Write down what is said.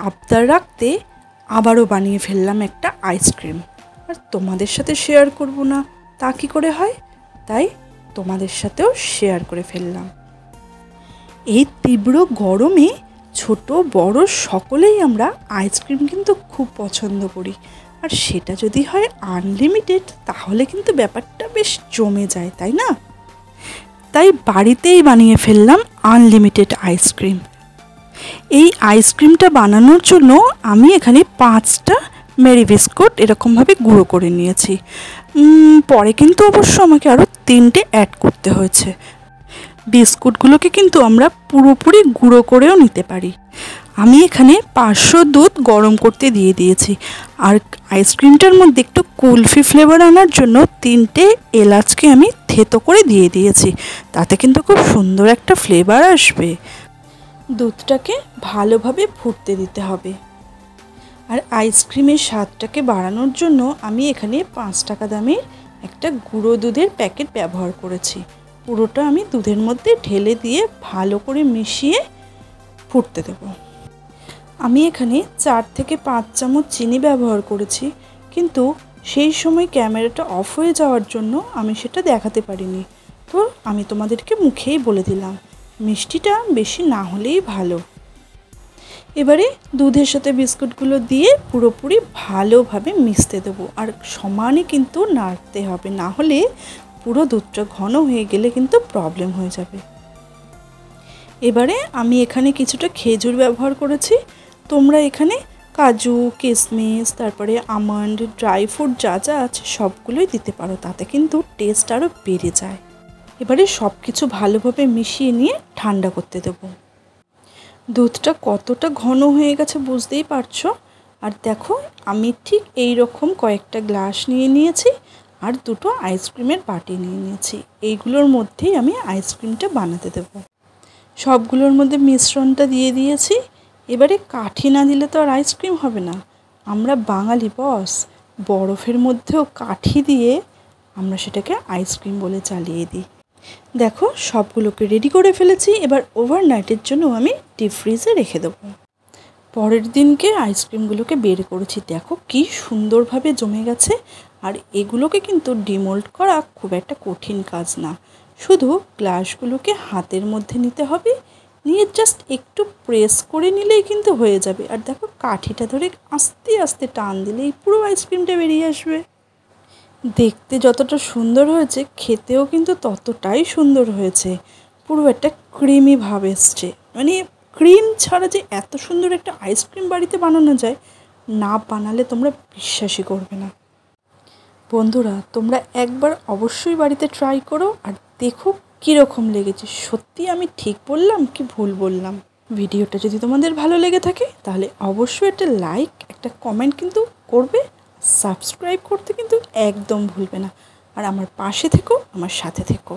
আবদার রাখতে আবারও বানিয়ে ফেললাম একটা আইসক্রিম। আর তোমাদের সাথে শেয়ার করব না তা কী করে হয়, তাই তোমাদের সাথেও শেয়ার করে ফেললাম। এই তীব্র গরমে ছোট বড় সকলেই আমরা আইসক্রিম কিন্তু খুব পছন্দ করি, আর সেটা যদি হয় আনলিমিটেড তাহলে কিন্তু ব্যাপারটা বেশ জমে যায়, তাই না? তাই বাড়িতেই বানিয়ে ফেললাম আনলিমিটেড আইসক্রিম। এই আইসক্রিমটা বানানোর জন্য আমি এখানে 5টা মেরি বিস্কুট এরকমভাবে গুঁড়ো করে নিয়েছি। পরে কিন্তু অবশ্য আমাকে আরও 3টে অ্যাড করতে হয়েছে। বিস্কুটগুলোকে কিন্তু আমরা পুরোপুরি গুঁড়ো করেও নিতে পারি। আমি এখানে 500 দুধ গরম করতে দিয়ে দিয়েছি, আর আইসক্রিমটার মধ্যে একটু কুলফি ফ্লেভার আনার জন্য 3টে এলাচকে আমি থেতো করে দিয়ে দিয়েছি, তাতে কিন্তু খুব সুন্দর একটা ফ্লেভার আসবে। দুধটাকে ভালোভাবে ফুটতে দিতে হবে। আর আইসক্রিমের স্বাদটাকে বাড়ানোর জন্য আমি এখানে 5 টাকা দামের একটা গুঁড়ো দুধের প্যাকেট ব্যবহার করেছি। পুরোটা আমি দুধের মধ্যে ঢেলে দিয়ে ভালো করে মিশিয়ে ফুটতে দেব। আমি এখানে 4 থেকে 5 চামচ চিনি ব্যবহার করেছি, কিন্তু সেই সময় ক্যামেরাটা অফ হয়ে যাওয়ার জন্য আমি সেটা দেখাতে পারিনি, তো আমি তোমাদেরকে মুখেই বলে দিলাম মিষ্টিটা বেশি না হলেই ভালো। এবারে দুধের সাথে বিস্কুটগুলো দিয়ে পুরোপুরি ভালোভাবে মিশতে দেবো, আর সমানে কিন্তু নাড়তে হবে, না হলে পুরো দুধটা ঘন হয়ে গেলে কিন্তু প্রবলেম হয়ে যাবে। এবারে আমি এখানে কিছুটা খেজুর ব্যবহার করেছি। তোমরা এখানে কাজু, কিশমিশ, তারপরে আমন্ড, ড্রাই ফ্রুট যা যা আছে সবগুলোই দিতে পারো, তাতে কিন্তু টেস্ট আরও বেড়ে যায়। এবারে সব কিছু ভালোভাবে মিশিয়ে নিয়ে ঠান্ডা করতে দেবো। দুধটা কতটা ঘন হয়ে গেছে বুঝতেই পারছো। আর দেখো আমি ঠিক এই রকম কয়েকটা গ্লাস নিয়ে নিয়েছি, আর 2টো আইসক্রিমের বাটি নিয়ে নিয়েছি। এইগুলোর মধ্যেই আমি আইসক্রিমটা বানাতে দেব। সবগুলোর মধ্যে মিশ্রণটা দিয়ে দিয়েছি। এবারে কাঠি না দিলে তো আর আইসক্রিম হবে না। আমরা বাঙালি বস, বরফের মধ্যেও কাঠি দিয়ে আমরা সেটাকে আইসক্রিম বলে চালিয়ে দিই। দেখো সবগুলোকে রেডি করে ফেলেছি। এবার ওভারনাইটের জন্য আমি ডিপ ফ্রিজে রেখে দেবো। পরের দিনকে আইসক্রিমগুলোকে বের করেছি, দেখো কি সুন্দরভাবে জমে গেছে। আর এগুলোকে কিন্তু ডিমোল্ড করা খুব একটা কঠিন কাজ না, শুধু গ্লাসগুলোকে হাতের মধ্যে নিতে হবে, নিয়ে জাস্ট একটু প্রেস করে নিলেই কিন্তু হয়ে যাবে। আর দেখো কাঠিটা ধরে আস্তে আস্তে টান দিলেই পুরো আইসক্রিমটা বেরিয়ে আসবে। দেখতে যতটা সুন্দর হয়েছে খেতেও কিন্তু ততটাই সুন্দর হয়েছে। পুরো একটা ক্রিমি ভাব এসছে, মানে ক্রিম ছাড়া যে এত সুন্দর একটা আইসক্রিম বাড়িতে বানানো যায়, না বানালে তোমরা বিশ্বাসই করবে না। বন্ধুরা তোমরা একবার অবশ্যই বাড়িতে ট্রাই করো আর দেখো কীরকম লেগেছে। সত্যি আমি ঠিক বললাম কি ভুল বললাম? ভিডিওটা যদি তোমাদের ভালো লেগে থাকে তাহলে অবশ্যই একটা লাইক, একটা কমেন্ট কিন্তু করবে। সাবস্ক্রাইব করতে কিন্তু একদম ভুলবে না। আর আমার পাশে থেকো, আমার সাথে থেকো।